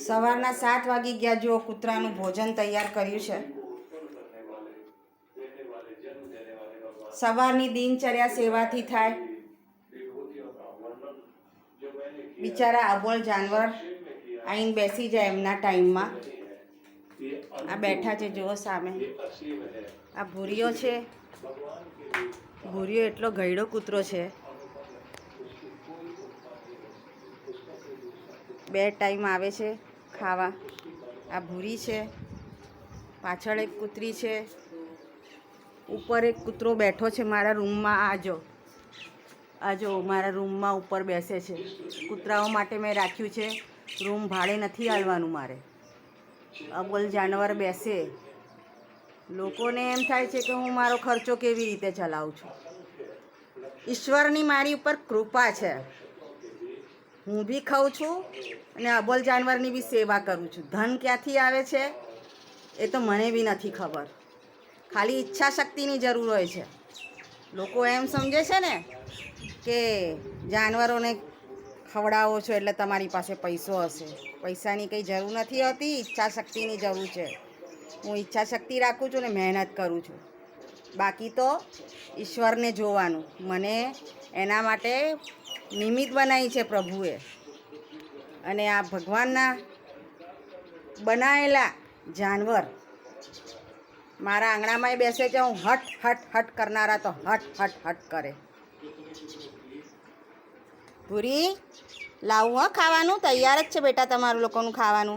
સવારના 7 વાગી ગયા. જો કૂતરાનું ભોજન તૈયાર કર્યું છે. સવારની દિનચર્યા સેવાથી થાય. બિચારા અબોલ જાનવર આવીને બેસી જાય એમના ટાઈમમાં. આ બેઠા છે જુઓ સામે. આ ભૂરીઓ છે. ભૂરીઓ એટલો ગયડો કૂતરો છે. 2 ટાઈમ આવે છે ખાવા. આ ભૂરી છે. પાછળ એક કૂતરી છે. ઉપર એક કૂતરો બેઠો છે મારા રૂમમાં. આજો મારા રૂમમાં ઉપર બેસે છે. કૂતરાઓ માટે મેં રાખ્યું છે. રૂમ ભાડે નથી આલવાનું મારે. અબોલ જાનવર બેસે. લોકોને એમ થાય છે કે હું મારો ખર્ચો કેવી રીતે ચલાવું છું. ઈશ્વરની મારી ઉપર કૃપા છે. હું બી ખાઉં છું અને અબોલ જાનવરની બી સેવા કરું છું. ધન ક્યાંથી આવે છે એ તો મને બી નથી ખબર. ખાલી ઈચ્છા શક્તિની જરૂર હોય છે. લોકો એમ સમજે છે ને કે જાનવરોને ખવડાવો છો એટલે તમારી પાસે પૈસો હશે. પૈસાની કંઈ જરૂર નથી હોતી. ઈચ્છા શક્તિની જરૂર છે. હું ઈચ્છા શક્તિ રાખું છું ને મહેનત કરું છું. બાકી તો ઈશ્વરને જોવાનું. મને એના માટે નિમિત્ત બનાવી છે પ્રભુએ. અને આ ભગવાનના બનાવેલા જાનવર મારા આંગણામાંય બેસે છે. હું હટ હટ હટ કરનારા તો હટ હટ હટ કરે. ભૂરી લાવું હા ખાવાનું તૈયાર જ છે બેટા તમારું લોકોનું ખાવાનું.